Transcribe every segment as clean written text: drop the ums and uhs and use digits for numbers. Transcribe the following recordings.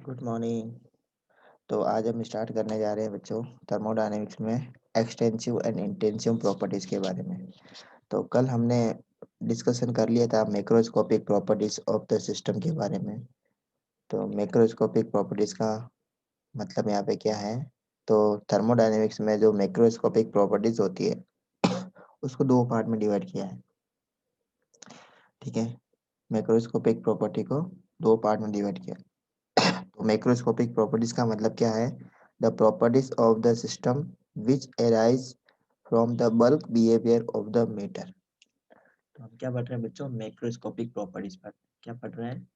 Good morning. तो आज हम स्टार्ट करने जा रहे हैं बच्चों थर्मोडायनेमिक्स में एक्सटेंसिव एंड इंटेंसिव प्रॉपर्टीज के बारे में। तो कल हमने डिस्कशन कर लिया था macroscopic properties of the system के बारे में। तो मैक्रोस्कोपिक प्रॉपर्टीज का मतलब यहाँ पे क्या है? तो थर्मोडायनेमिक्स में जो मैक्रोस्कोपिक प्रॉपर्टीज होती है उसको दो पार्ट में डिवाइड किया है। ठीक है, मैक्रोस्कोपिक प्रॉपर्टी को दो पार्ट में डिवाइड किया। तो मैक्रोस्कोपिक प्रॉपर्टीज का मतलब क्या है? The properties of the system which arise from the bulk behaviour of the matter. तो हम क्या पढ़ रहे हैं बच्चों? मैक्रोस्कोपिक प्रॉपर्टीज पर क्या पढ़ रहे हैं?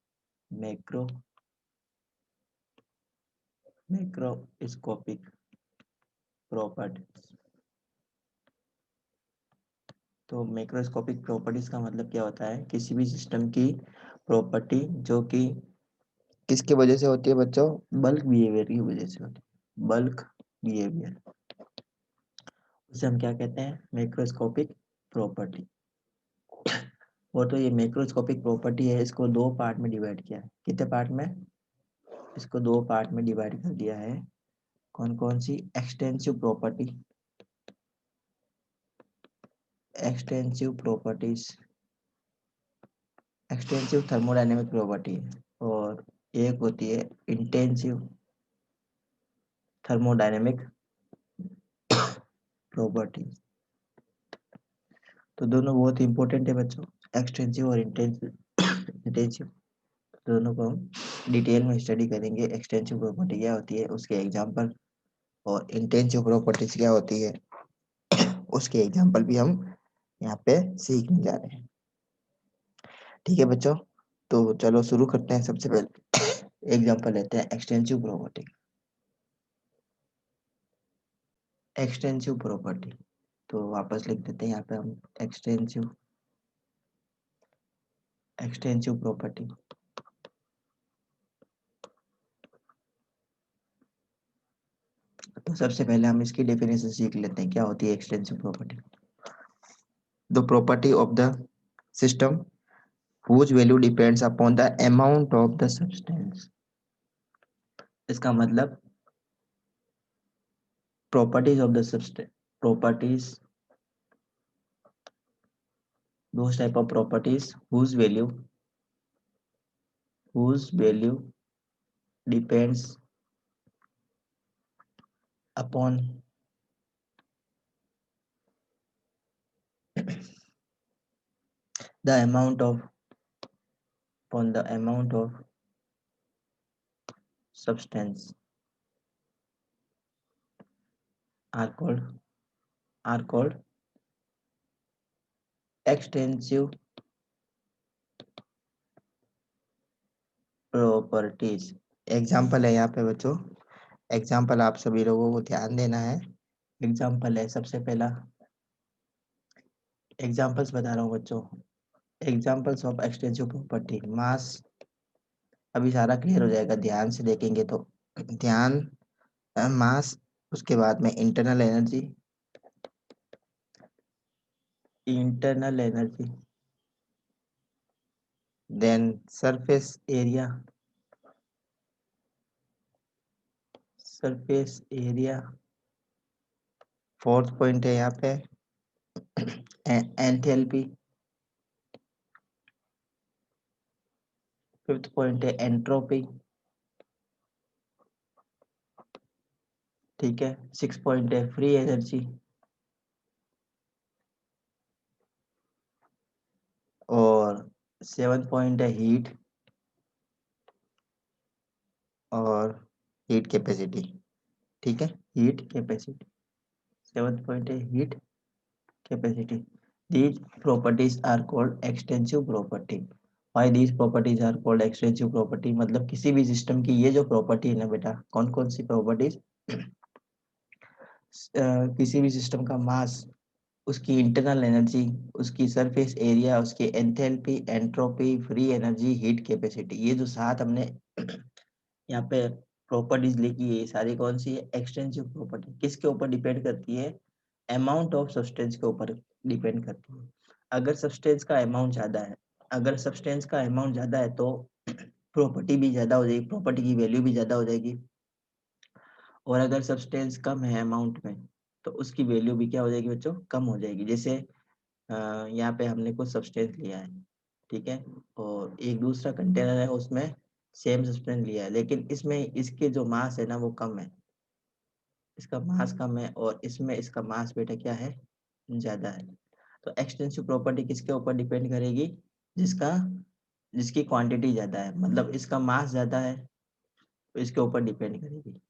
Macro macroscopic properties. तो मैक्रोस्कोपिक प्रॉपर्टीज का मतलब क्या होता है? किसी भी सिस्टम की प्रॉपर्टी जो कि किसकी वजह से होती है बच्चों? बल्क बिहेवियर की वजह से होती है। बल्क बिहेवियर, उसे हम क्या कहते हैं? Macroscopic property. वो तो ये मैक्रोस्कोपिक प्रॉपर्टी है, इसको दो पार्ट में डिवाइड किया है। कितने पार्ट में? इसको दो पार्ट में डिवाइड कर दिया है। कौन कौन सी? Extensive property, extensive properties, extensive thermodynamic property है, और एक होती है इंटेंसिव थर्मोडायनेमिक प्रॉपर्टी। तो दोनों बहुत इंपॉर्टेंट है बच्चों, एक्सटेंसिव और इंटेंसिव। दोनों को हम डिटेल में स्टडी करेंगे। एक्सटेंसिव प्रॉपर्टी क्या होती है, उसके एग्जांपल, और इंटेंसिव प्रॉपर्टीज क्या होती है, उसके एग्जांपल भी हम यहाँ पे सीखने जा रहे हैं। ठीक है बच्चों, तो चलो शुरू करते हैं। सबसे पहले एग्जांपल लेते हैं एक्सटेंसिव प्रॉपर्टी। एक्सटेंसिव प्रॉपर्टी तो वापस लिख देते हैं यहाँ पे हम, एक्सटेंसिव एक्सटेंसिव प्रॉपर्टी। तो सबसे पहले हम इसकी डेफिनेशन सीख लेते हैं, क्या होती है extensive property. The property of the system whose value depends upon the amount of the substance। इसका मतलब properties of the substance, properties, those type of properties whose value depends upon the amount of upon the amount of substance are called extensive properties। Example है यहाँ पे बच्चों, example आप सभी लोगों को ध्यान देना है। एग्जाम्पल है, सबसे पहला एग्जाम्पल्स बता रहा हूँ बच्चों। एग्जाम्पल्स ऑफ एक्सटेंसिव प्रॉपर्टी, मास। अभी सारा क्लियर हो जाएगा, ध्यान से देखेंगे तो। ध्यान, मास, उसके बाद में internal energy, internal energy, then surface area, surface area, fourth point है यहाँ पे एंथैल्पी, फिफ्थ पॉइंट है एंट्रोपी। ठीक है, सिक्स पॉइंट है फ्री एनर्जी, और सेवन पॉइंट है हीट, और हीट कैपेसिटी। ठीक है, हीट कैपेसिटी, सेवन पॉइंट है heat capacity. These properties are called extensive property। Why these properties are called extensive property? मतलब किसी भी सिस्टम की ये जो प्रॉपर्टी है ना बेटा, कौन कौन सी प्रॉपर्टीज? किसी भी सिस्टम का मास, उसकी इंटरनल एनर्जी, उसकी सरफेस एरिया, उसकी enthalpy, entropy, free energy, heat capacity, ये जो सात हमने यहाँ पे प्रॉपर्टीज लिखी है, ये सारी कौन सी है? Extensive property. किसके ऊपर डिपेंड करती है? अमाउंट ऑफ सब्सटेंस के ऊपर डिपेंड करती है। अगर सब्सटेंस का अमाउंट ज्यादा है, अगर सब्सटेंस का अमाउंट ज्यादा है तो प्रॉपर्टी भी ज़्यादा हो जाएगी, प्रॉपर्टी की वैल्यू भी ज़्यादा हो जाएगी। और अगर सब्सटेंस कम है अमाउंट में, तो उसकी वैल्यू भी क्या हो जाएगी बच्चों, कम हो जाएगी। जैसे यहाँ पे हमने कुछ सब्सटेंस लिया है, ठीक है, और एक दूसरा कंटेनर है, उसमें सेम सब्सटेंस लिया है, लेकिन इसमें इसके जो मास है ना वो कम है, इसका मास कम है, और इसमें इसका मास बेटा क्या है, ज़्यादा है। तो एक्सटेंसिव प्रॉपर्टी किसके ऊपर डिपेंड करेगी, जिसका जिसकी क्वांटिटी ज़्यादा है, मतलब इसका मास ज़्यादा है, तो इसके ऊपर डिपेंड करेगी।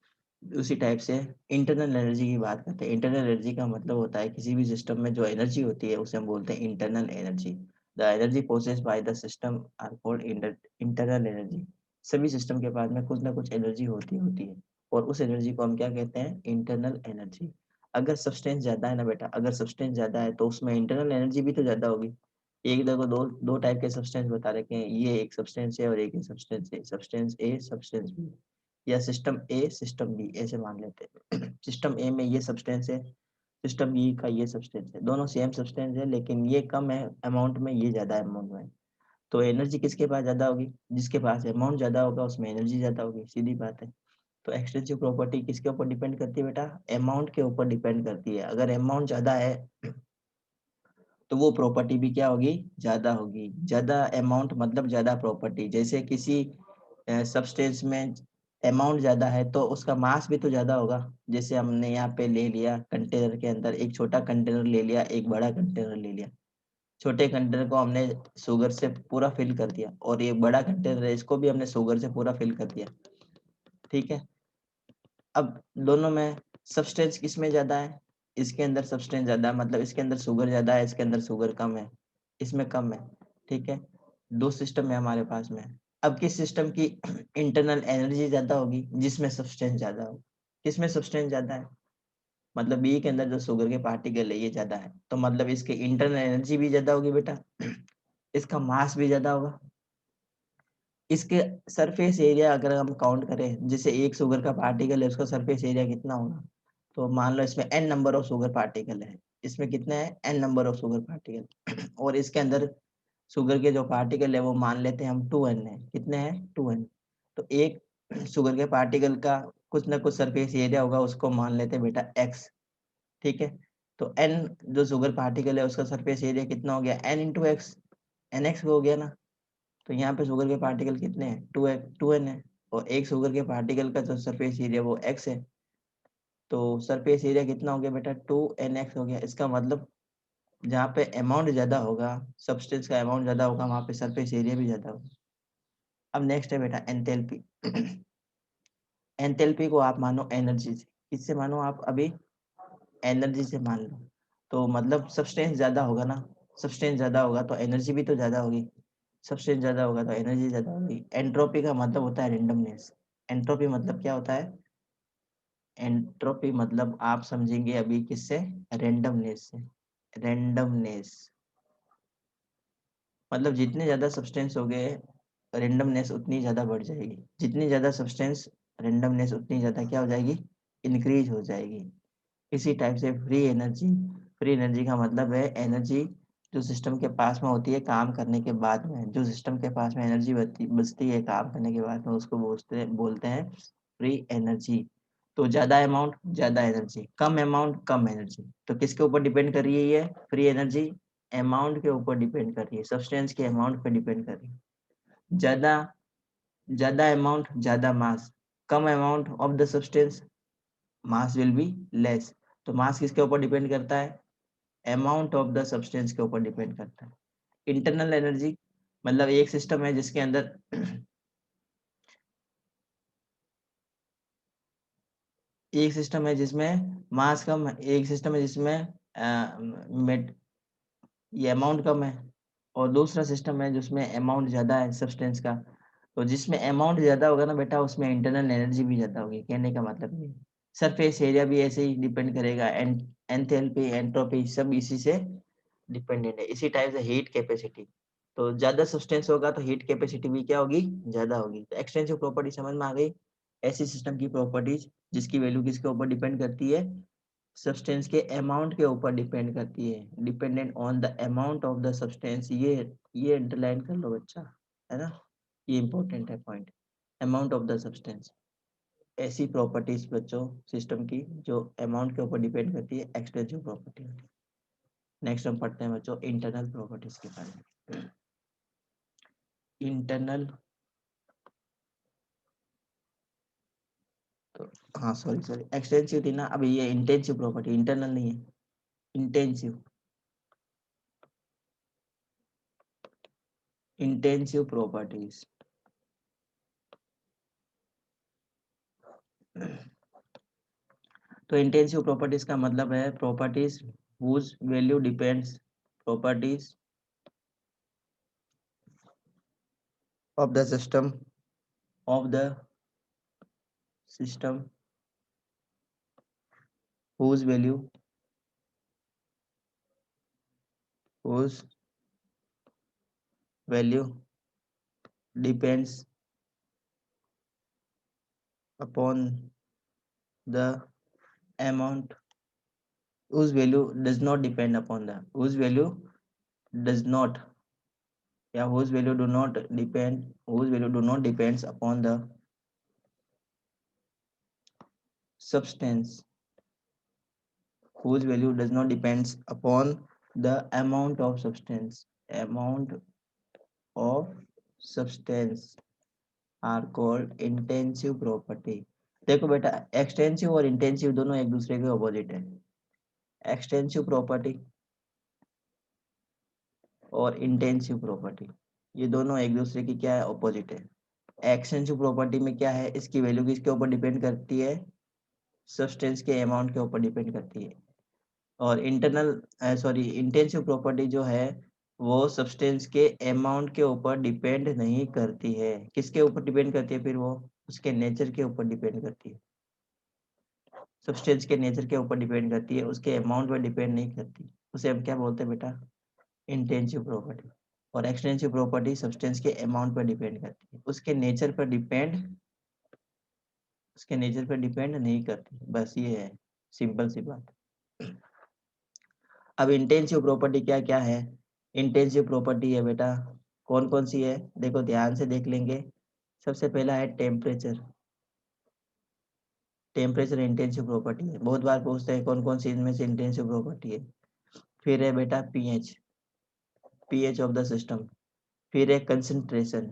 उसी टाइप से इंटरनल एनर्जी की बात करते हैं। इंटरनल एनर्जी का मतलब होता है किसी भी सिस्टम में जो एनर्जी होती है उसे हम बोलते हैं internal energy. The energy processed by the system are called internal energy. सभी सिस्टम के पास में कुछ ना कुछ एनर्जी होती है, और उस एनर्जी को हम क्या कहते हैं, इंटरनल एनर्जी। अगर सब्सटेंस ज्यादा है ना बेटा, अगर सब्सटेंस ज्यादा है तो उसमें इंटरनल एनर्जी भी तो ज्यादा होगी। एक देखो, दो दो टाइप के सब्सटेंस बता रखे हैं, ये एक सब्सटेंस है और एक सब्सटेंस है, सब्सटेंस ए सब्सटेंस बी, या सिस्टम ए सिस्टम बी ऐसे मान लेते हैं। सिस्टम ए में ये सब्सटेंस है, सिस्टम बी का ये सब्सटेंस है, दोनों सेम सब्सटेंस है, लेकिन ये कम है अमाउंट में, ये ज्यादा अमाउंट में। तो एनर्जी किसके पास ज्यादा होगी, जिसके पास अमाउंट ज्यादा होगा उसमें एनर्जी ज्यादा होगी, सीधी बात है। तो एक्सटेंसिव प्रॉपर्टी किसके ऊपर डिपेंड करती है बेटा, अमाउंट के ऊपर डिपेंड करती है। अगर अमाउंट ज्यादा है तो वो प्रॉपर्टी भी क्या होगी, ज्यादा होगी। ज्यादा अमाउंट मतलब ज्यादा प्रॉपर्टी। जैसे किसी सब्सटेंस में अमाउंट ज्यादा है तो उसका मास भी तो ज्यादा होगा। जैसे हमने यहाँ पे ले लिया कंटेनर के अंदर, एक छोटा कंटेनर ले लिया, एक बड़ा कंटेनर ले लिया। छोटे कंटेनर को हमने शुगर से पूरा फिल कर दिया, और ये बड़ा कंटेनर है, इसको भी हमने शुगर से पूरा फिल कर दिया, ठीक है। अब दोनों में सब्सटेंस किसमें ज्यादा है, इसके अंदर सब्सटेंस ज्यादा है, मतलब इसके अंदर शुगर ज्यादा है, इसके अंदर शुगर कम है, इसमें कम है, ठीक है। दो सिस्टम है हमारे पास में। अब किस सिस्टम की इंटरनल एनर्जी ज्यादा होगी, जिसमें सब्सटेंस ज्यादा हो। किसमें सब्सटेंस ज्यादा है, मतलब बी के अंदर जो शुगर के पार्टिकल है ये ज्यादा है, तो मतलब इसके इंटरनल एनर्जी भी ज्यादा होगी बेटा, इसका मास भी ज्यादा होगा। इसके सरफेस एरिया अगर हम काउंट करें, जैसे एक शुगर का पार्टिकल है उसका सरफेस एरिया कितना होगा, तो मान लो इसमें n number of sugar particle है, इसमें कितने हैं, n number of sugar particle, और इसके अंदर शुगर के जो पार्टिकल है वो मान लेते हैं हम 2n है, कितने हैं, 2n। तो एक शुगर के पार्टिकल का कुछ ना कुछ सरफेस एरिया होगा, उसको मान लेते हैं बेटा x, ठीक है। तो n जो शुगर पार्टिकल है उसका सरफेस एरिया कितना हो गया, n into x, n x हो गया ना। तो यहाँ पे शुगर के पार्टिकल कितने हैं, 2n है, और एक शुगर के पार्टिकल का जो सरफेस एरिया वो x है, तो सरफेस एरिया कितना हो गया बेटा, 2nx हो गया। इसका मतलब जहाँ पे अमाउंट ज्यादा होगा, सब्सटेंस का अमाउंट ज्यादा होगा, वहाँ पे सरफेस एरिया भी ज्यादा होगा। अब नेक्स्ट है बेटा एंथैल्पी। एंथैल्पी को आप मानो एनर्जी से, किससे मानो आप अभी, एनर्जी से मान लो। तो मतलब सब्सटेंस ज्यादा होगा ना, सब्सटेंस ज्यादा होगा तो एनर्जी भी तो ज्यादा होगी, सब्सटेंस ज्यादा होगा तो एनर्जी ज्यादा होगी। एंट्रोपी का मतलब होता है रेंडमनेस। एंट्रोपी मतलब क्या होता है, एंट्रोपी मतलब आप समझेंगे अभी किससे, रेंडमनेस से। रेंडमनेस मतलब जितने ज्यादा सब्सटेंस हो गए, रेंडमनेस उतनी ज्यादा बढ़ जाएगी। जितनी ज्यादा सब्सटेंस, रेंडमनेस उतनी ज्यादा क्या हो जाएगी, इंक्रीज हो जाएगी। इसी टाइप से फ्री एनर्जी, फ्री एनर्जी का मतलब है एनर्जी जो सिस्टम के पास में होती है काम करने के बाद में, जो सिस्टम के पास में एनर्जी बचती है काम करने के बाद में, उसको बोलते हैं फ्री एनर्जी। तो ज्यादा अमाउंट ज्यादा एनर्जी, कम अमाउंट कम एनर्जी। तो किसके ऊपर डिपेंड कर रही है ये फ्री एनर्जी, अमाउंट के ऊपर डिपेंड कर रही है, सब्सटेंस के अमाउंट पे डिपेंड कर रही है। ज्यादा ज्यादा अमाउंट ज्यादा मास, कम amount of the substance, mass will be less. तो मास किसके ऊपर डिपेंड करता है, अमाउंट ऑफ द सब्सटेंस के ऊपर डिपेंड करता है। इंटरनल एनर्जी मतलब एक सिस्टम है जिसके अंदर एक सिस्टम है जिसमें मास कम है, एक सिस्टम है जिसमें ये अमाउंट कम है, और दूसरा सिस्टम है जिसमें अमाउंट ज्यादा है सब्सटेंस का। तो जिसमें अमाउंट ज्यादा होगा ना बेटा, उसमें इंटरनल एनर्जी भी ज्यादा होगी, कहने का मतलब ये। सरफेस एरिया भी ऐसे ही डिपेंड करेगा, एंथैल्पी एंट्रोपी सब इसी से डिपेंडेंट है। इसी टाइप से हीट कैपेसिटी, तो ज्यादा सब्सटेंस होगा तो हीट कैपेसिटी भी क्या होगी, ज्यादा होगी। तो एक्सटेंसिव प्रॉपर्टी समझ में आ गई, ऐसी सिस्टम की प्रॉपर्टीज जिसकी वैल्यू किसके ऊपर डिपेंड करती है, सब्सटेंस के अमाउंट के ऊपर डिपेंड करती है, dependent on the amount of the substance. ये अंडरलाइन कर लो बच्चा, है ना। ये इंपॉर्टेंट है point. Amount of the substance, ऐसी प्रॉपर्टीज बच्चों सिस्टम की जो अमाउंट के ऊपर डिपेंड करती है, एक्सटेंसिव प्रॉपर्टी। नेक्स्ट हम पढ़ते हैं बच्चों इंटरनल प्रॉपर्टीज के बारे में। इंटरनल, तो हाँ सॉरी एक्सटेंसिव थी ना, अभी ये इंटेंसिव प्रॉपर्टी, इंटरनल नहीं है, इंटेंसिव। इंटेंसिव प्रॉपर्टीज, तो इंटेंसिव प्रॉपर्टीज का मतलब है properties whose value depends, properties of the system, of the system whose value, whose value depends upon the amount, whose value does not depend upon the, whose value does not, yeah, whose value do not depend, whose value do not depends upon the substance, whose value does not depends upon the amount of substance, amount of substance are called intensive property। देखो बेटा, extensive और intensive दोनों एक दूसरे के opposite है। Extensive property और intensive property, ये दोनों एक दूसरे की क्या है, ऑपोजिट है। एक्सटेंसिव प्रॉपर्टी में क्या है, इसकी वैल्यू किसके ऊपर डिपेंड करती है, सब्सटेंस के अमाउंट के ऊपर डिपेंड करती है। और इंटेंसिव प्रॉपर्टी जो है वो सब्सटेंस के अमाउंट के ऊपर डिपेंड नहीं करती है। किसके ऊपर डिपेंड करती है फिर वो, उसके नेचर के ऊपर डिपेंड करती है। सब्सटेंस के नेचर के ऊपर डिपेंड करती है, उसके अमाउंट पर डिपेंड नहीं करती। उसे हम क्या बोलते हैं बेटा, इंटेंसिव प्रॉपर्टी। और एक्सटेंसिव प्रॉपर्टी सब्सटेंस के अमाउंट पर डिपेंड करती है, उसके नेचर पर डिपेंड नहीं करती। बस ये है, सिंपल सी बात। अब इंटेंसिव प्रॉपर्टी क्या क्या है, इंटेंसिव प्रॉपर्टी है बेटा, कौन कौन सी है, देखो ध्यान से देख लेंगे। सबसे पहला है टेम्परेचर। टेम्परेचर इंटेंसिव प्रॉपर्टी है, बहुत बार पूछते हैं कौन कौन सी इनमें से इंटेंसिव प्रॉपर्टी है। फिर है बेटा pH, pH of the system. फिर है कंसंट्रेशन,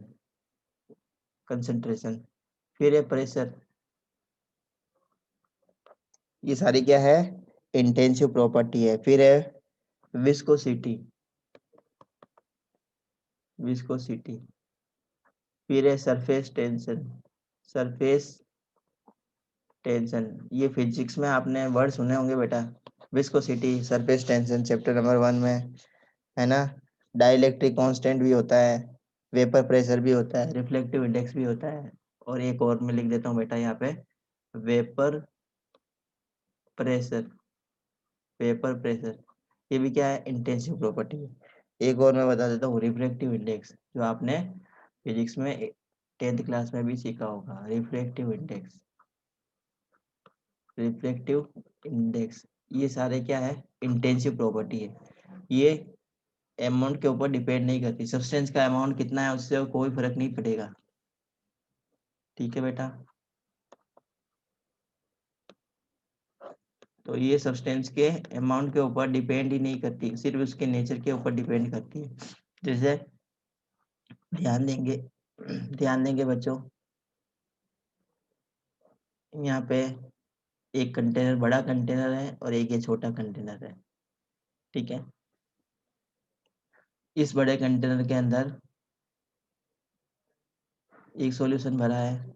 कंसंट्रेशन। फिर है प्रेशर। ये सारी क्या है, इंटेंसिव प्रॉपर्टी है। फिर है विस्कोसिटी, विस्कोसिटी। फिर है सरफेस टेंशन, सरफेस टेंशन। ये फिजिक्स में आपने वर्ड सुने होंगे बेटा, viscosity, surface tension, chapter number 1 में, है ना। डाइलेक्ट्रिक कांस्टेंट भी होता है, वेपर प्रेशर भी होता है, रिफ्लेक्टिव इंडेक्स भी होता है, और एक और मैं लिख देता हूँ बेटा यहाँ पे, वेपर प्रेशर, वेपर प्रेशर। ये भी क्या है, इंटेंसिव प्रॉपर्टी है। एक और मैं बता देता हूँ, रिफ्रैक्टिव इंडेक्स, जो आपने फिजिक्स में 10th क्लास में भी सीखा होगा, रिफ्रैक्टिव इंडेक्स, रिफ्रैक्टिव इंडेक्स। ये सारे क्या है, इंटेंसिव प्रॉपर्टी है। ये अमाउंट के ऊपर डिपेंड नहीं करती, सब्सटेंस का अमाउंट कितना है उससे कोई फर्क नहीं पड़ेगा। ठीक है बेटा, तो ये सब्सटेंस के अमाउंट के ऊपर डिपेंड ही नहीं करती, सिर्फ उसके नेचर के ऊपर डिपेंड करती है। जैसे ध्यान देंगे, ध्यान देंगे बच्चों, यहाँ पे एक कंटेनर, बड़ा कंटेनर है और एक ये छोटा कंटेनर है। ठीक है, इस बड़े कंटेनर के अंदर एक सॉल्यूशन भरा है,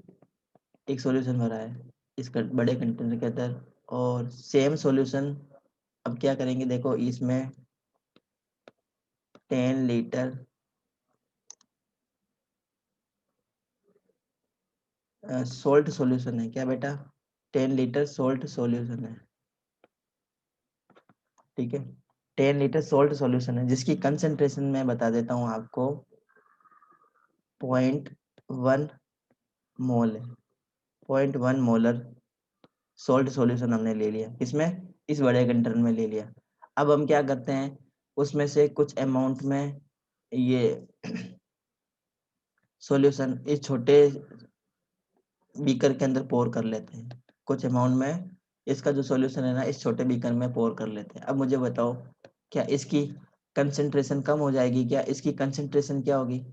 एक सॉल्यूशन भरा है इस बड़े कंटेनर के अंदर, और सेम सॉल्यूशन अब क्या करेंगे, देखो इसमें 10 लीटर सोल्ट सॉल्यूशन है। क्या बेटा, 10 लीटर सोल्ट सॉल्यूशन है। ठीक है, 10 लीटर सोल्ट सॉल्यूशन है, जिसकी कंसेंट्रेशन मैं बता देता हूँ आपको, 0.1 मोल है। 0.1 मोलर सोल्ट सॉल्यूशन हमने ले लिया, इसमें, इस बड़े कंटेनर में ले लिया। अब हम क्या करते हैं, उसमें से कुछ अमाउंट में ये सॉल्यूशन इस छोटे बीकर के अंदर पोर कर लेते हैं। कुछ अमाउंट में इसका जो सॉल्यूशन है ना इस छोटे बीकर में पोर कर लेते हैं। अब मुझे बताओ क्या इसकी कंसंट्रेशन कम हो जाएगी क्या? इसकी कंसंट्रेशन क्या होगी?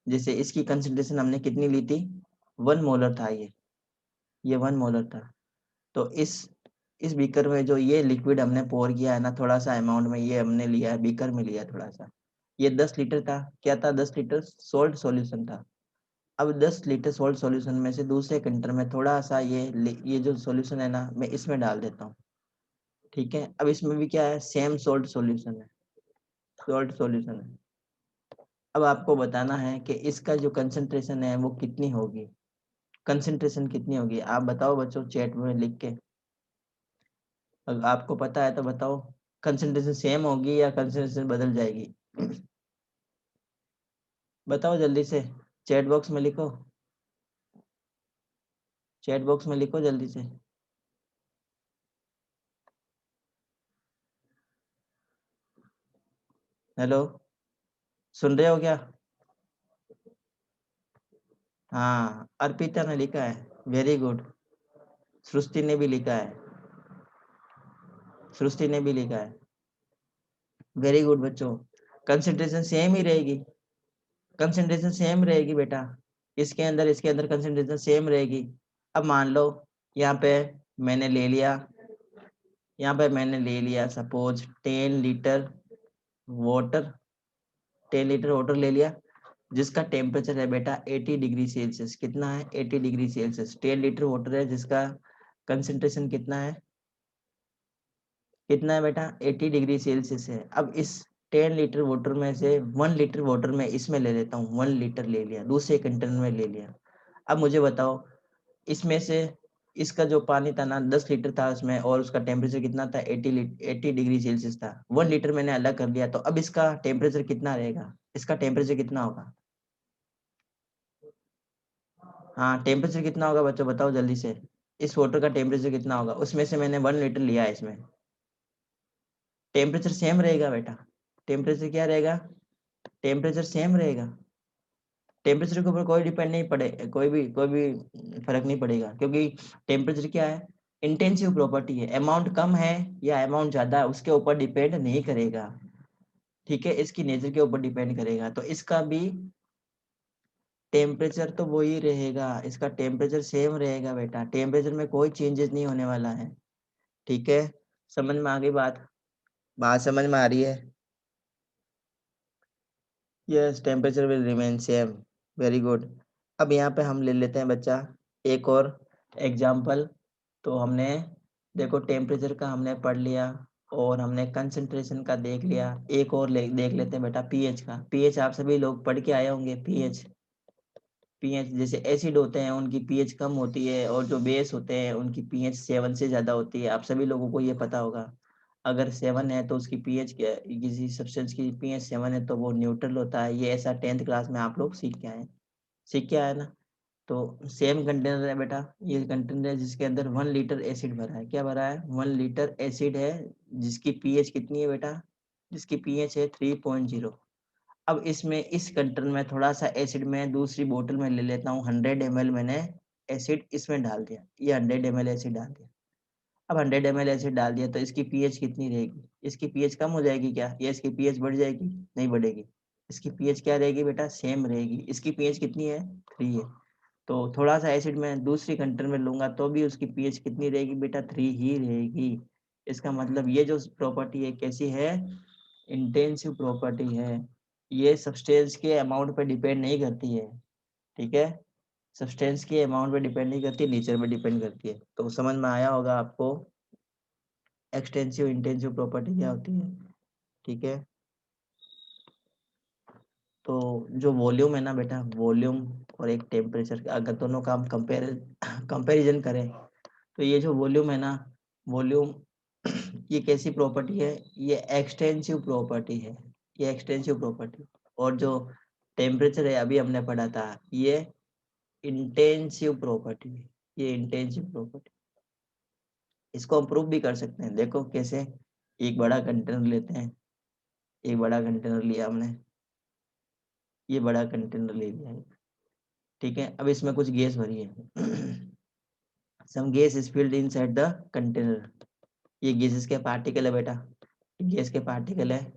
जैसे इसकी कंसंट्रेशन हमने कितनी ली थी? 1 मोलर था ये 1 मोलर था। तो इस बीकर में जो ये लिक्विड हमने पोर किया है ना थोड़ा-सा अमाउंट में ये हमने लिया है, बीकर में लिया है थोड़ा-सा। ये 10 लीटर था। क्या था? 10 लीटर सॉल्ट सॉल्यूशन था। अब 10 लीटर सॉल्ट सॉल्यूशन में से दूसरे कंटेनर में थोड़ा-सा ये जो सॉल्यूशन है ना मैं इसमें डाल देता हूँ, ठीक है? अब इसमें भी क्या है? सेम सॉल्ट सॉल्यूशन है, सॉल्ट सॉल्यूशन है। अब आपको बताना है कि इसका जो कंसंट्रेशन है वो कितनी होगी? कंसंट्रेशन कितनी होगी? आप बताओ बच्चों चैट में लिख के। अगर आपको पता है तो बताओ, कंसंट्रेशन सेम होगी या कंसंट्रेशन बदल जाएगी? बताओ जल्दी से, चैट बॉक्स में लिखो, चैट बॉक्स में लिखो जल्दी से। हेलो, सुन रहे हो क्या? हाँ, अर्पिता ने लिखा है, वेरी गुड। सृष्टि ने भी लिखा है, सृष्टि ने भी लिखा है, वेरी गुड बच्चों। कंसंट्रेशन सेम ही रहेगी, कंसंट्रेशन सेम रहेगी बेटा। इसके अंदर कंसंट्रेशन सेम रहेगी। अब मान लो यहाँ पे मैंने ले लिया, यहाँ पे मैंने ले लिया suppose 10 litre water, 10 litre water ले लिया जिसका टेम्परेचर है बेटा 80 डिग्री सेल्सियस। कितना है? 80 डिग्री सेल्सियस। 10 लीटर वाटर है जिसका कंसंट्रेशन कितना है? कितना है बेटा? 80 डिग्री सेल्सियस है। अब इस 10 लीटर वाटर में से 1 लीटर वाटर में इसमें ले लेता हूँ, 1 लीटर ले लिया, दूसरे कंटेनर में ले लिया। अब मुझे बताओ इसमें से इसका जो पानी था ना 10 लीटर था उसमें और उसका टेम्परेचर कितना था? 80 डिग्री सेल्सियस था। 1 लीटर मैंने अलग कर लिया तो अब इसका टेम्परेचर कितना रहेगा? इसका टेम्परेचर कितना होगा? हाँ, टेम्परेचर कितना होगा बच्चों बताओ जल्दी से। इस वाटर का टेम्परेचर कितना होगा? उसमें से मैंने 1 लीटर लिया है इसमें। टेम्परेचर सेम रहेगा बेटा। टेम्परेचर क्या रहेगा? टेम्परेचर सेम रहेगा। टेम्परेचर के ऊपर कोई भी फर्क नहीं पड़ेगा क्योंकि टेम्परेचर क्या है? इंटेंसिव प्रॉपर्टी है। अमाउंट कम है या अमाउंट ज्यादा है उसके ऊपर डिपेंड नहीं करेगा, ठीक है? इसकी नेचर के ऊपर डिपेंड करेगा। तो इसका भी टेम्परेचर तो वही रहेगा, इसका टेम्परेचर सेम रहेगा बेटा। टेम्परेचर में कोई चेंजेस नहीं होने वाला है, ठीक है? समझ में आ गई बात? बात समझ में आ रही है? Yes, temperature will remain same, very good. अब यहाँ पे हम ले लेते हैं बच्चा एक और एग्जाम्पल। तो हमने देखो टेम्परेचर का हमने पढ़ लिया और हमने कंसंट्रेशन का देख लिया। एक और देख लेते हैं बेटा पीएच का। पीएच आप सभी लोग पढ़ के आए होंगे। पीएच, पीएच जैसे एसिड होते हैं उनकी पीएच कम होती है और जो बेस होते हैं उनकी पीएच 7 से ज़्यादा होती है। आप सभी लोगों को ये पता होगा। अगर 7 है तो उसकी पीएच क्या, किसी सब्सटेंस की पीएच 7 है तो वो न्यूट्रल होता है। ये ऐसा 10th क्लास में आप लोग सीख के आए, सीख के आए ना? तो सेम कंटेनर है बेटा, ये कंटेनर है जिसके अंदर 1 लीटर एसिड भरा है। क्या भरा है? 1 लीटर एसिड है जिसकी पीएच कितनी है बेटा? जिसकी पीएच है 3.0। अब इसमें इस कंटेनर में थोड़ा-सा एसिड मैं दूसरी बोतल में ले लेता हूँ। 100 ml मैंने एसिड इसमें डाल दिया। ये 100 ml एसिड डाल दिया। अब 100 ml एसिड डाल दिया तो इसकी पीएच कितनी रहेगी? इसकी पीएच कम हो जाएगी क्या? या इसकी पीएच बढ़ जाएगी? नहीं बढ़ेगी। इसकी पीएच क्या रहेगी बेटा? सेम रहेगी। इसकी पीएच कितनी है? 3 है। तो थोड़ा-सा एसिड मैं दूसरी कंटेनर में लूँगा तो भी उसकी पीएच कितनी रहेगी बेटा? 3 ही रहेगी। इसका मतलब ये जो प्रॉपर्टी है कैसी है? इंटेंसिव प्रॉपर्टी है। ये सब्सटेंस के अमाउंट पे डिपेंड नहीं करती है, ठीक है? सब्सटेंस के अमाउंट पे डिपेंड नहीं करती, नेचर पे डिपेंड करती है। तो समझ में आया होगा आपको एक्सटेंसिव इंटेंसिव प्रॉपर्टी क्या होती है, ठीक है? तो जो वॉल्यूम है ना बेटा, वॉल्यूम और एक टेम्परेचर अगर दोनों का हम कंपैरिजन करें तो ये जो वॉल्यूम है ना, वॉल्यूम ये कैसी प्रॉपर्टी है? ये एक्सटेंसिव प्रॉपर्टी है, ये एक्सटेंसिव प्रॉपर्टी। और जो टेम्परेचर है अभी हमने पढ़ा था ये इंटेंसिव प्रॉपर्टी है, ये इंटेंसिव प्रॉपर्टी। इसको हम प्रूव भी कर सकते हैं, देखो कैसे। एक बड़ा कंटेनर लेते हैं, एक बड़ा कंटेनर लिया हमने, ये बड़ा कंटेनर ले लिया है। ठीक है। अब इसमें कुछ गैस भरी है some gas is filled inside the container. ये गैसेस के पार्टिकल है बेटा, गैस के पार्टिकल है।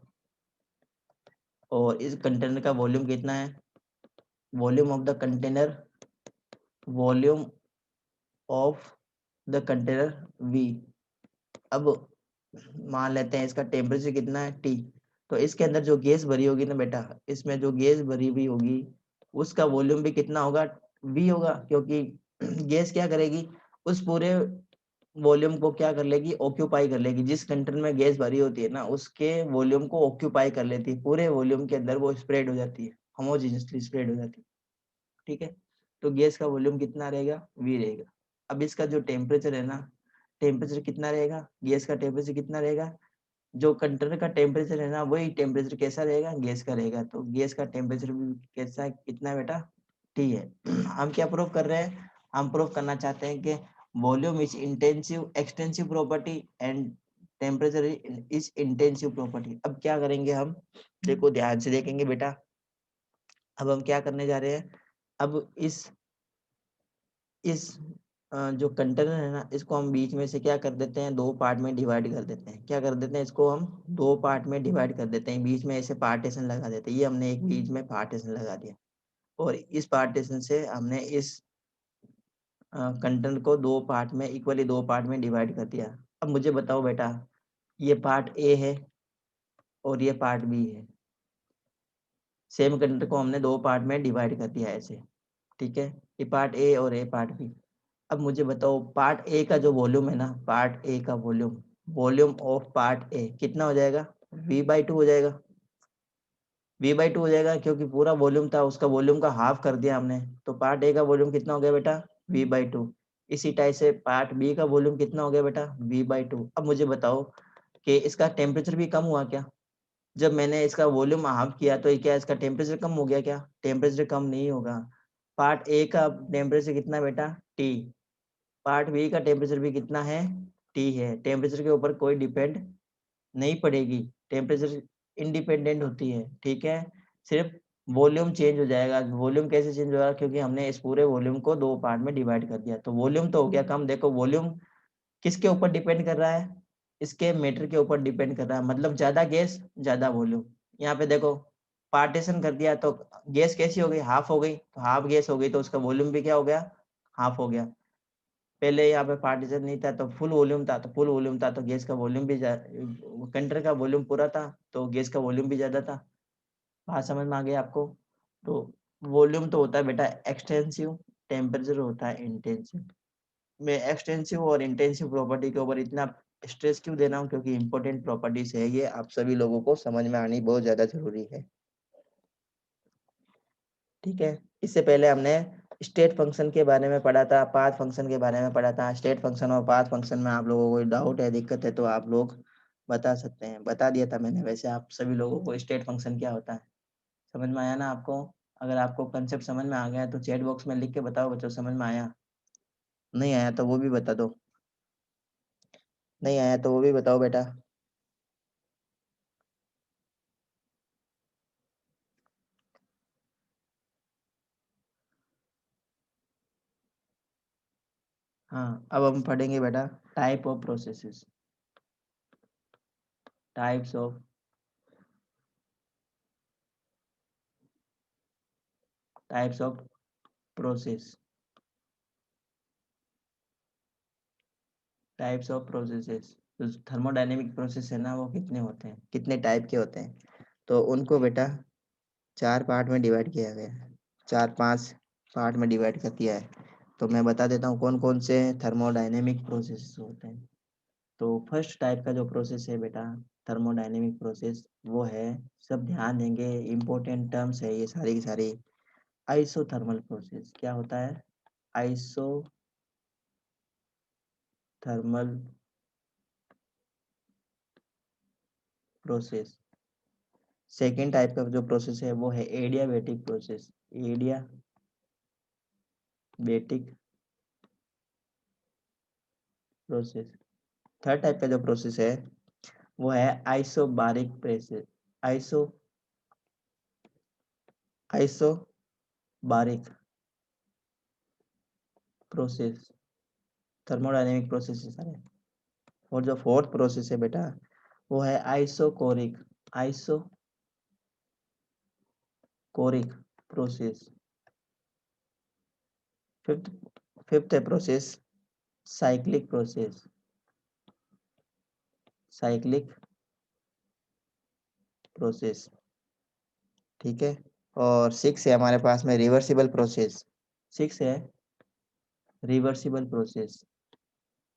और इस कंटेनर का वॉल्यूम कितना है? Volume of the container, volume of the container V। अब मान लेते हैं इसका टेम्परेचर कितना है T। तो इसके अंदर जो गैस भरी होगी ना बेटा, इसमें जो गैस भरी हुई होगी उसका वॉल्यूम भी कितना होगा? V होगा, क्योंकि गैस क्या करेगी, उस पूरे वॉल्यूम को क्या कर लेगी? ऑक्यूपाई कर लेगी। जिस कंटेनर में गैस भरी होती है ना, उसके वॉल्यूम को ऑक्यूपाई कर लेती है, पूरे वॉल्यूम के अंदर वो स्प्रेड हो जाती है, होमोजेनियसली स्प्रेड हो जाती है। ठीक है। तो गैस का वॉल्यूम कितना रहेगा? V रहेगा। अब इसका जो टेम्परेचर है ना, टेम्परेचर कितना रहेगा? गैस का टेम्परेचर कितना रहेगा? जो कंटेनर का टेम्परेचर है ना, वही टेम्परेचर कैसा रहेगा? गैस का रहेगा। तो गैस का टेम्परेचर भी कैसा, कितना है बेटा? T है। हम क्या प्रूव कर रहे हैं? हम प्रूव करना चाहते हैं कि volume is intensive extensive property and temperature is intensive property. अब क्या करेंगे हम? देखो ध्यान से देखेंगे बेटा। अब हम क्या करने जा रहे हैं? अब इस जो कंटेनर है ना, इसको हम बीच में से क्या कर देते हैं? दो पार्ट में डिवाइड कर देते हैं। क्या कर देते हैं? इसको हम दो पार्ट में डिवाइड कर देते हैं, बीच में ऐसे पार्टीशन लगा देते हैं। ये हमने एक बीच में पार्टीशन लगा दिया, और इस पार्टीशन से हमने इस कंटेनर को दो पार्ट में, इक्वली दो पार्ट में डिवाइड कर दिया। अब मुझे बताओ बेटा, ये पार्ट ए है और ये पार्ट बी है। सेम कंटेनर को हमने दो पार्ट में डिवाइड कर दिया ऐसे। ठीक है, ये पार्ट ए और ये पार्ट बी। अब मुझे बताओ, पार्ट ए का जो वॉल्यूम है ना, पार्ट ए का volume, volume of part A कितना हो जाएगा? V/2 हो जाएगा। V/2 हो जाएगा, क्योंकि पूरा वॉल्यूम था, उसका वॉल्यूम का हाफ कर दिया हमने। तो पार्ट ए का वॉल्यूम कितना हो गया बेटा? V/2। इसी टाइप से पार्ट बी का वॉल्यूम कितना हो गया बेटा? V/2। अब मुझे बताओ कि इसका टेम्परेचर भी कम हुआ क्या? जब मैंने इसका वॉल्यूम हाफ किया तो क्या इसका टेम्परेचर कम हो गया क्या? टेम्परेचर कम नहीं होगा। पार्ट ए का टेम्परेचर कितना बेटा? T। पार्ट बी का टेम्परेचर भी कितना है? T है। टेम्परेचर के ऊपर कोई डिपेंड नहीं पड़ेगी, टेम्परेचर इंडिपेंडेंट होती है। ठीक है, सिर्फ वॉल्यूम चेंज हो जाएगा। वॉल्यूम कैसे चेंज होगा? क्योंकि हमने इस पूरे वॉल्यूम को दो पार्ट में डिवाइड कर दिया, तो वॉल्यूम तो हो गया कम। देखो वॉल्यूम किसके ऊपर डिपेंड कर रहा है? इसके मैटर के ऊपर डिपेंड कर रहा है, मतलब ज्यादा गैस ज्यादा वॉल्यूम। यहाँ पे देखो पार्टीशन कर दिया तो गैस कैसी हो गई? हाफ हो गई। तो हाफ गैस हो गई तो उसका वॉल्यूम भी क्या हो गया? हाफ हो गया। पहले यहाँ पे पार्टीशन नहीं था तो फुल वॉल्यूम था, तो फुल वॉल्यूम था तो गैस का वॉल्यूम भी कंटेनर का वॉल्यूम पूरा था, तो गैस का वॉल्यूम भी ज्यादा था। बात समझ में आ गई आपको? तो वॉल्यूम तो होता है बेटा एक्सटेंसिव, टेम्परेचर होता है इंटेंसिव। मैं एक्सटेंसिव और इंटेंसिव प्रॉपर्टी के ऊपर इतना स्ट्रेस क्यों दे रहा हूँ? क्योंकि इंपॉर्टेंट प्रॉपर्टीज है ये, आप सभी लोगों को समझ में आनी बहुत ज्यादा जरूरी है। ठीक है, इससे पहले हमने स्टेट फंक्शन के बारे में पढ़ा था, पाथ फंक्शन के बारे में पढ़ा था। स्टेट फंक्शन और पाथ फंक्शन में आप लोगों को कोई डाउट है, दिक्कत है तो आप लोग बता सकते हैं। बता दिया था मैंने वैसे आप सभी लोगों को स्टेट फंक्शन क्या होता है। समझ में आया ना आपको? अगर आपको कंसेप्ट समझ में आ गया तो चैट बॉक्स में लिख के बताओ बच्चों, समझ में आया? नहीं आया तो वो भी बता दो। नहीं आया तो वो भी बताओ बेटा। हाँ, अब हम पढ़ेंगे बेटा type of processes. Types of types of process. Types of processes. तो थर्मोडायनेमिक प्रोसेस है ना, वो कितने होते हैं, कितने टाइप के होते हैं? तो उनको बेटा चार पार्ट में डिवाइड किया गया है, चार पांच पार्ट में डिवाइड कर दिया है। तो मैं बता देता हूँ कौन कौन से थर्मोडायनेमिक प्रोसेस होते हैं। तो फर्स्ट टाइप का जो प्रोसेस है बेटा थर्मोडायनेमिक प्रोसेस, वो है, सब ध्यान देंगे, इंपॉर्टेंट टर्म्स है ये सारी की सारी। आइसोथर्मल प्रोसेस क्या होता है? Isothermal process. सेकेंड टाइप का जो प्रोसेस है वो है adiabatic process. Adiabatic process. Third type का जो प्रोसेस है वो है isobaric process. Iso isobaric process, thermodynamic process है सारे। और जो फोर्थ प्रोसेस है बेटा वो है isochoric, isochoric process. Fifth fifth है process cyclic process, cyclic process, ठीक है। और सिक्स है हमारे पास में रिवर्सिबल प्रोसेस, सिक्स है reversible process,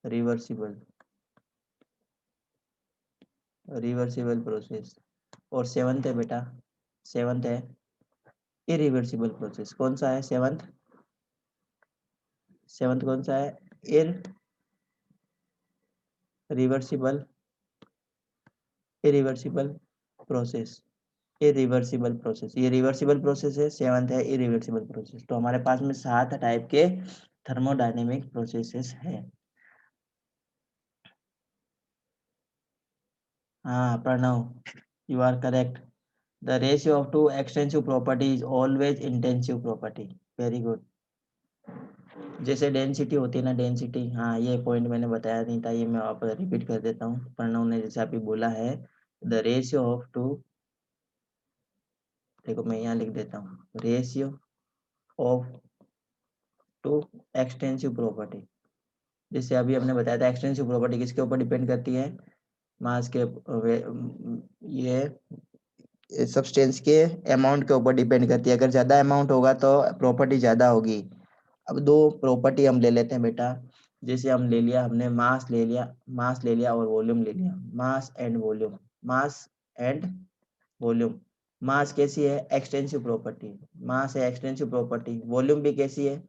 reversible, reversible process. और सेवंथ है बेटा, सेवंथ है इरिवर्सिबल प्रोसेस। कौन सा है सेवंथ, सेवंथ कौन सा है, irreversible, irreversible process, irreversible process, ये रिवर्सिबल प्रोसेस है, सेवंथ है इरिवर्सिबल प्रोसेस। तो हमारे पास में 7 टाइप के थर्मोडायनेमिक प्रोसेसेस है। हाँ Pranav, you are correct. The ratio of two extensive property is always intensive property. Very good. जैसे डेंसिटी होती है ना, डेंसिटी, हाँ ये पॉइंट मैंने बताया नहीं था, ये मैं आप रिपीट कर देता हूँ। प्रणव ने जैसे अभी बोला है द रेशियो ऑफ टू, देखो मैं यहाँ लिख देता हूँ, ratio of two extensive property. जैसे अभी हमने बताया था एक्सटेंसिव प्रॉपर्टी किसके ऊपर डिपेंड करती है, मास के, ये सब्सटेंस के अमाउंट के ऊपर डिपेंड करती है। अगर ज़्यादा अमाउंट होगा तो प्रॉपर्टी ज़्यादा होगी। अब दो प्रॉपर्टी हम ले लेते हैं बेटा, जैसे हम ले लिया, हमने मास ले लिया, मास ले लिया और वॉल्यूम ले लिया, mass and volume, mass and volume. Mass कैसी है, एक्सटेंसिव प्रॉपर्टी, मास है एक्सटेंसिव प्रॉपर्टी। वॉल्यूम भी कैसी है,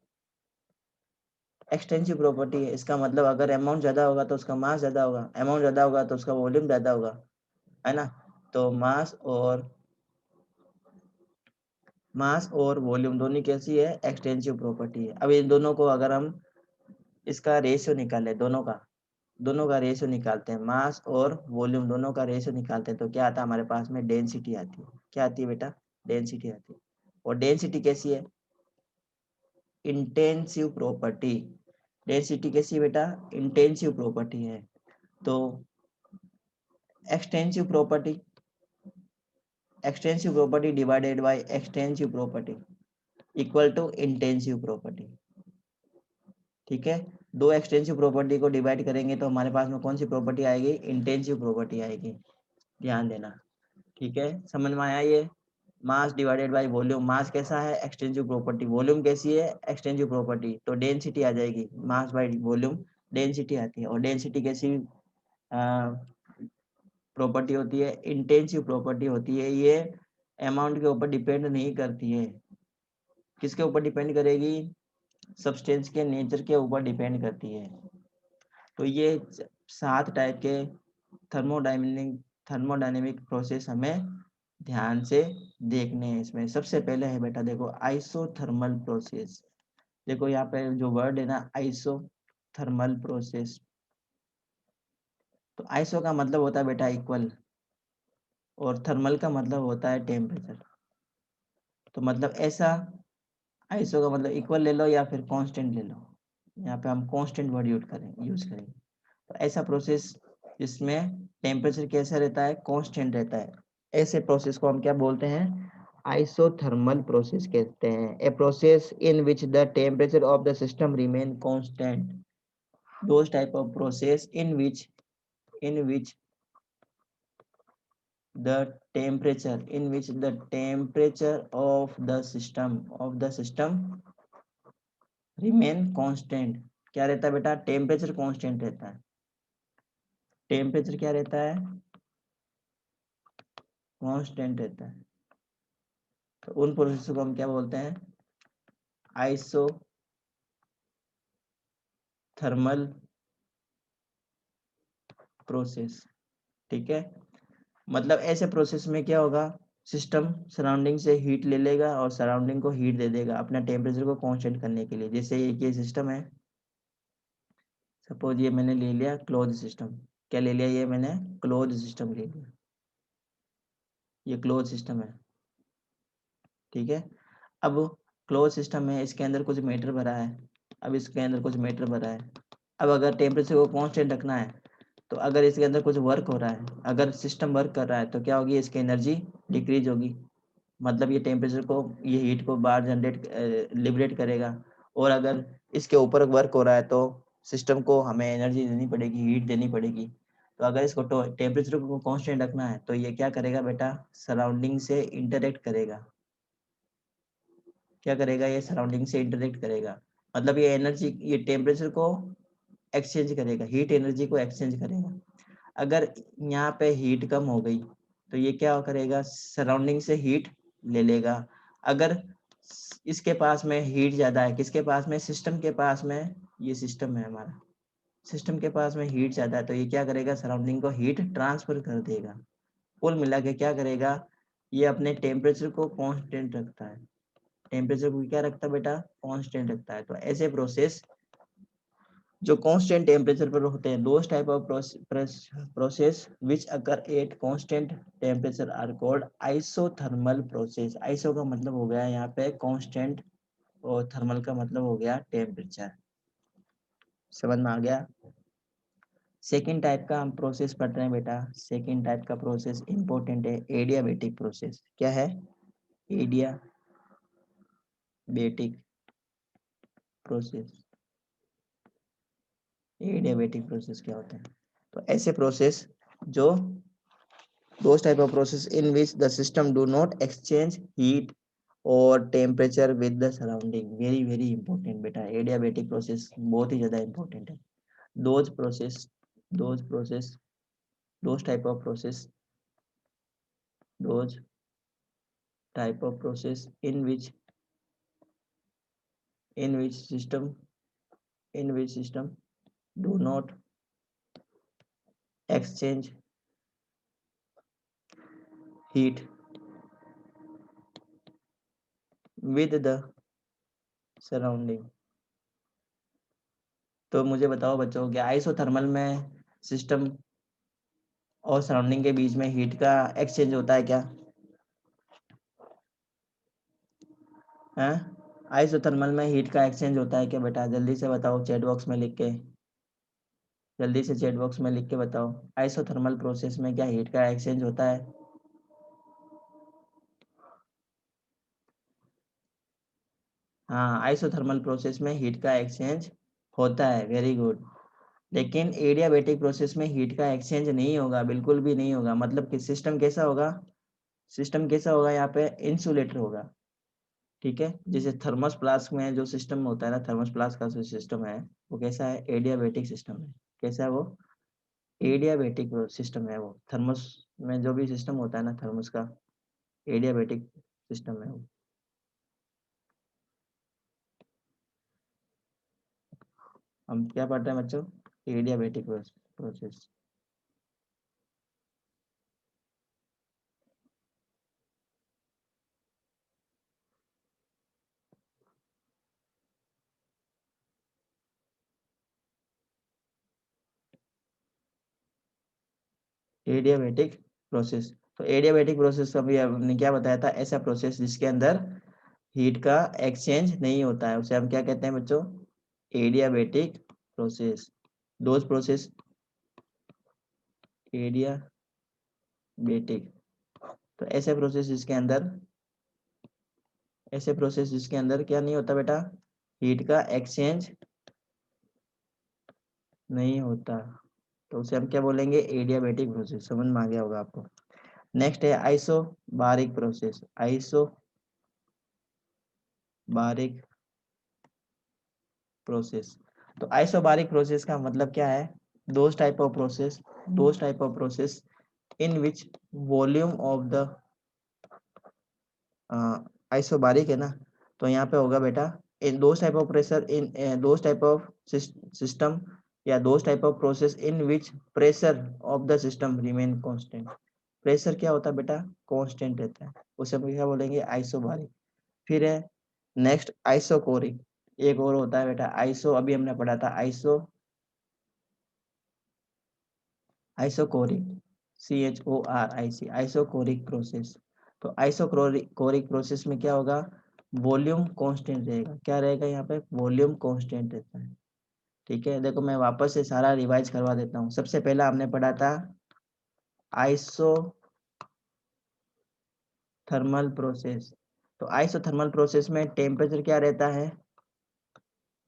एक्सटेंसिव प्रॉपर्टी है। इसका मतलब अगर अमाउंट ज्यादा होगा तो उसका मास ज्यादा होगा, अमाउंट ज्यादा होगा तो उसका वॉल्यूम ज्यादा होगा, है ना। तो मास और वॉल्यूम दोनों कैसी है, एक्सटेंसिव प्रॉपर्टी है। अब इन दोनों को अगर हम इसका रेशियो निकाले, दोनों का रेशियो निकालते हैं, मास और वॉल्यूम दोनों का रेशियो निकालते हैं, तो क्या आता है हमारे पास में, डेंसिटी आती है। क्या आती है बेटा, डेंसिटी आती है। और डेंसिटी कैसी है, इंटेंसिव प्रॉपर्टी। डेंसिटी कैसी है बेटा, इंटेंसिव प्रॉपर्टी है। तो extensive property, extensive property divided by extensive property equal to intensive property, ठीक है। दो एक्सटेंसिव प्रॉपर्टी को डिवाइड करेंगे तो हमारे पास में कौन सी प्रॉपर्टी आएगी, इंटेंसिव प्रॉपर्टी आएगी। ध्यान देना, ठीक है, समझ में आया ये। मास डिवाइडेड बाय वॉल्यूम, मास कैसा है, एक्सटेंसिव प्रॉपर्टी, वॉल्यूम कैसी है, एक्सटेंसिव प्रॉपर्टी, तो डेंसिटी आ जाएगी, मास बाय वॉल्यूम डेंसिटी आती है। और डेंसिटी कैसी प्रॉपर्टी होती है, इंटेंसिव प्रॉपर्टी होती है। ये अमाउंट के ऊपर डिपेंड नहीं करती है, किसके ऊपर डिपेंड करेगी, सब्सटेंस के नेचर के ऊपर डिपेंड करती है। तो ये 7 टाइप के थर्मोडायनेमिक थर्मोडायनेमिक प्रोसेस हमें ध्यान से देखने हैं। इसमें सबसे पहले है बेटा देखो आइसोथर्मल प्रोसेस। देखो यहाँ पे जो वर्ड है ना, आइसोथर्मल प्रोसेस, तो आइसो का मतलब होता है बेटा इक्वल, और थर्मल का मतलब होता है टेम्परेचर। तो मतलब ऐसा, आइसो का मतलब इक्वल ले लो या फिर कांस्टेंट ले लो, यहाँ पे हम कांस्टेंट वर्ड यूज करेंगे। तो ऐसा प्रोसेस जिसमें टेम्परेचर कैसा रहता है, कांस्टेंट रहता है, ऐसे प्रोसेस को हम क्या बोलते हैं, आइसोथर्मल प्रोसेस कहते हैं। A process in which the temperature of the system remain constant. Those type of process in which the temperature of the system remain constant। क्या रहता है बेटा, टेम्परेचर कांस्टेंट रहता है। टेम्परेचर क्या रहता है, कांस्टेंट रहता है। तो उन प्रोसेस को हम क्या बोलते हैं, आइसोथर्मल प्रोसेस, ठीक है। मतलब ऐसे प्रोसेस में क्या होगा, सिस्टम सराउंडिंग से हीट ले लेगा और सराउंडिंग को हीट दे देगा अपना टेम्परेचर को कांस्टेंट करने के लिए। जैसे ये सिस्टम है, सपोज ये मैंने ले लिया क्लोज सिस्टम, क्या ले लिया, ये मैंने क्लोज सिस्टम ले लिया, ये क्लोज सिस्टम है, ठीक है। अब क्लोज सिस्टम है, इसके अंदर कुछ मैटर भरा है, अब इसके अंदर कुछ मैटर भरा है। अब अगर टेम्परेचर को कांस्टेंट रखना है, तो अगर इसके अंदर कुछ वर्क हो रहा है, अगर सिस्टम वर्क कर रहा है, तो क्या होगी, इसकी एनर्जी डिक्रीज होगी। मतलब ये टेम्परेचर को, ये हीट को बाहर जनरेट लिबरेट करेगा। और अगर इसके ऊपर वर्क हो रहा है, तो सिस्टम को हमें एनर्जी देनी पड़ेगी, हीट देनी पड़ेगी। तो अगर इसको टेम्परेचर को कांस्टेंट रखना है, तो ये क्या करेगा बेटा, सराउंडिंग से इंटरेक्ट करेगा। क्या करेगा, ये सराउंडिंग से इंटरेक्ट करेगा। मतलब ये एनर्जी, ये टेम्परेचर को एक्सचेंज करेगा, हीट एनर्जी को एक्सचेंज करेगा। अगर यहाँ पे हीट कम हो गई, तो ये क्या करेगा, सराउंडिंग से हीट ले लेगा। अगर इसके पास में हीट ज्यादा है, किसके पास में, सिस्टम के पास में, ये सिस्टम है हमारा, सिस्टम के पास में हीट ज्यादा है, तो ये क्या करेगा, सराउंडिंग को हीट ट्रांसफर कर देगा। कुल मिला के क्या करेगा, ये अपने टेम्परेचर को कांस्टेंट रखता है। टेम्परेचर को क्या रखता है बेटा, कांस्टेंट रखता है। तो ऐसे प्रोसेस जो कांस्टेंट टेम्परेचर पर होते हैं, those type of process which occur at constant temperature are called isothermal process. Iso का मतलब हो गया यहाँ पे कांस्टेंट, और थर्मल का मतलब हो गया टेम्परेचर। समझ में आ गया। सेकेंड टाइप का हम प्रोसेस पढ़ रहे हैं बेटा। सेकेंड टाइप का प्रोसेस इंपॉर्टेंट है, एडियाबेटिक प्रोसेस। क्या है, एडियाबेटिक प्रोसेस। एडियाबेटिक प्रोसेस क्या होता है, तो ऐसे प्रोसेस जो, those type of process in which the system do not exchange heat or temperature with the surrounding। very very important बेटा, adiabatic process बहुत ही ज्यादा important है। those process those process those type of process those type of process in which system do not exchange heat with the surrounding। तो मुझे बताओ बच्चों, क्या isothermal में सिस्टम और सराउंडिंग के बीच में हीट का एक्सचेंज होता है क्या, है? आइसोथर्मल में हीट का एक्सचेंज होता है क्या बेटा, जल्दी से बताओ चैट बॉक्स में लिख के, जल्दी से चैट बॉक्स में लिख के बताओ, आइसोथर्मल प्रोसेस में क्या हीट का एक्सचेंज होता है? हाँ, आइसोथर्मल प्रोसेस में हीट का एक्सचेंज होता है, वेरी गुड। लेकिन एडियाबेटिक प्रोसेस में हीट का एक्सचेंज नहीं होगा, बिल्कुल भी नहीं होगा। मतलब कि सिस्टम कैसा होगा, सिस्टम कैसा होगा, यहाँ पे इंसुलेटर होगा। ठीक है, जैसे थर्मस फ्लास्क में जो सिस्टम होता है ना, थर्मस फ्लास्क का जो सिस्टम है, वो कैसा है, एडियाबेटिक सिस्टम है। कैसा है वो, एडियाबेटिक सिस्टम है वो। थर्मस में जो भी सिस्टम होता है ना, थर्मस का, एडियाबेटिक सिस्टम है वो। हम क्या पढ़ रहे हैं बच्चों, एडियाबेटिक प्रोसेस। एडियाबेटिक प्रोसेस, तो एडियाबेटिक प्रोसेस अभी हमने क्या बताया था, ऐसा प्रोसेस जिसके अंदर हीट का एक्सचेंज नहीं होता है, उसे हम क्या कहते हैं बच्चों, adiabatic process. Those process adiabatic, तो ऐसे प्रोसेस जिसके अंदर क्या नहीं होता बेटा, हीट का एक्सचेंज नहीं होता, तो उसे हम क्या बोलेंगे, एडियाबेटिक प्रोसेस। समझ में आ गया होगा आपको। नेक्स्ट है आइसोबारिक प्रोसेस। आइसोबारिक प्रोसेस, तो आइसोबारिक प्रोसेस का मतलब क्या है, those type of process, those type of process in which volume of the, isobaric है ना, तो यहाँ पे होगा बेटा, in those type of pressure in those type of system, या those type of process in which pressure of the system remain constant. Pressure क्या होता है बेटा, कांस्टेंट रहता है, उसे हम क्या बोलेंगे, आइसोबारिक। फिर है नेक्स्ट आइसोकोरिक, एक और होता है बेटा आइसो, अभी हमने पढ़ा था आइसोकोरिक, CHORIC, आइसोकोरिक प्रोसेस। तो आइसोकोरिक प्रोसेस में क्या होगा, वॉल्यूम कांस्टेंट रहेगा। क्या रहेगा यहाँ पे? वॉल्यूम कांस्टेंट रहता है। ठीक है, देखो मैं वापस से सारा रिवाइज करवा देता हूँ। सबसे पहला हमने पढ़ा था आइसोथर्मल प्रोसेस। तो आइसोथर्मल प्रोसेस में टेम्परेचर क्या रहता है?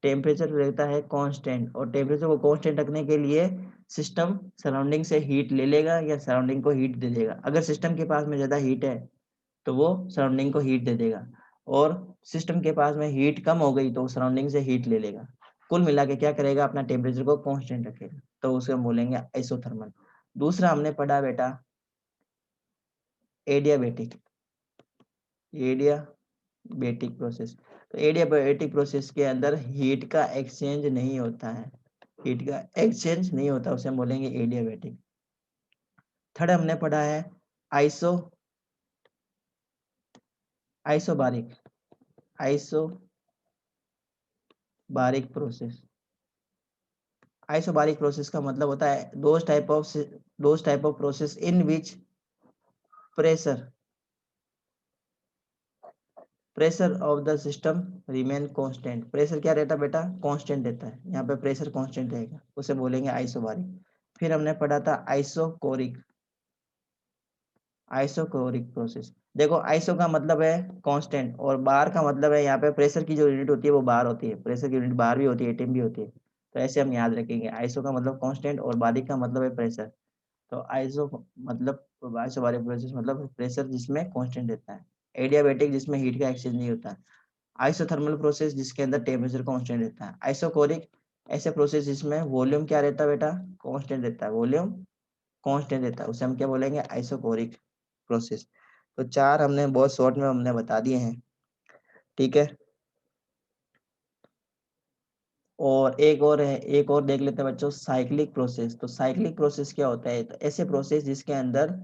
टेम्परेचर रहता है कांस्टेंट, और टेम्परेचर को कांस्टेंट रखने के लिए सिस्टम सराउंडिंग से हीट ले लेगा या सराउंडिंग को हीट दे देगा। अगर सिस्टम के पास में ज़्यादा हीट है तो वो सराउंडिंग को हीट दे देगा, और सिस्टम के पास में हीट कम हो गई तो सराउंडिंग से हीट ले लेगा। कुल मिला के क्या करेगा? अपना टेम्परेचर को कांस्टेंट रखेगा, तो उसे हम बोलेंगे आइसोथर्मल। दूसरा हमने पढ़ा बेटा एडियाबेटिक। Adiabatic process. तो एडियाबेटिक प्रोसेस के अंदर हीट का एक्सचेंज नहीं होता है, हीट का एक्सचेंज नहीं होता, उसे हम बोलेंगे एडियाबेटिक। थर्ड हमने पढ़ा है isobaric isobaric process. Isobaric process का मतलब होता है those type of process in which pressure pressure of the system remain constant. Pressure क्या रहता है बेटा? कांस्टेंट रहता है। यहाँ पे प्रेशर कांस्टेंट रहेगा, उसे बोलेंगे आइसोबारिक। फिर हमने पढ़ा था आइसोकोरिक प्रोसेस। देखो आइसो का मतलब है कांस्टेंट, और बार का मतलब है यहाँ पे प्रेशर की जो यूनिट होती है वो बार होती है। प्रेशर की यूनिट बार भी होती है, एटीएम भी होती है। तो ऐसे हम याद रखेंगे, आइसो का मतलब कांस्टेंट और बारिक का मतलब है प्रेशर। तो आइसो मतलब आइसोबारिक प्रोसेस मतलब प्रेशर जिसमें कांस्टेंट रहता है। एडियाबेटिक जिसमें हीट का एक्सचेंज नहीं होता है। आइसोथर्मल प्रोसेस जिसके अंदर टेम्परेचर कांस्टेंट रहता है। आइसोकोरिक ऐसे प्रोसेस जिसमें वॉल्यूम क्या रहता है बेटा? कांस्टेंट रहता है, वॉल्यूम कांस्टेंट रहता है, उसे हम क्या बोलेंगे? Isochoric process. तो चार हमने बहुत शॉर्ट में हमने बता दिए हैं। ठीक है, और एक और देख लेते हैं बच्चों, साइक्लिक प्रोसेस। तो साइक्लिक प्रोसेस क्या होता है? तो ऐसे प्रोसेस जिसके अंदर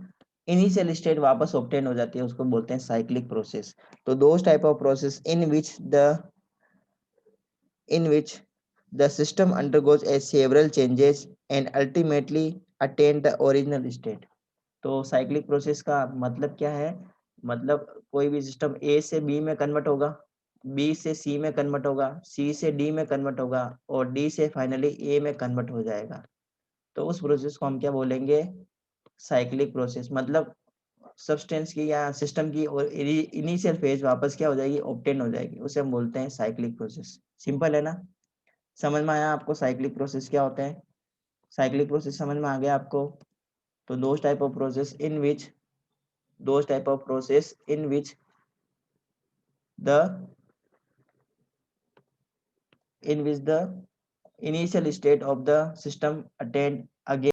इनिशियल स्टेट वापस ऑब्टेन हो जाती है उसको बोलते हैं साइक्लिक प्रोसेस। तो those type of process in which the system undergoes a several changes and ultimately attain the original state। तो साइक्लिक प्रोसेस का मतलब क्या है? मतलब कोई भी सिस्टम ए से बी में कन्वर्ट होगा, बी से सी में कन्वर्ट होगा, सी से डी में कन्वर्ट होगा, और डी से फाइनली ए में कन्वर्ट हो जाएगा। तो उस प्रोसेस को हम क्या बोलेंगे? Cyclic process. मतलब सब्सटेंस की या सिस्टम की और इनिशियल फेज वापस क्या हो जाएगी? ऑब्टेन हो जाएगी, उसे हम बोलते हैं साइक्लिक प्रोसेस। सिंपल है ना? समझ में आया आपको साइक्लिक प्रोसेस क्या होता है? साइक्लिक प्रोसेस समझ में आ गया आपको? तो those type of process in which the in which the initial state of the system attained again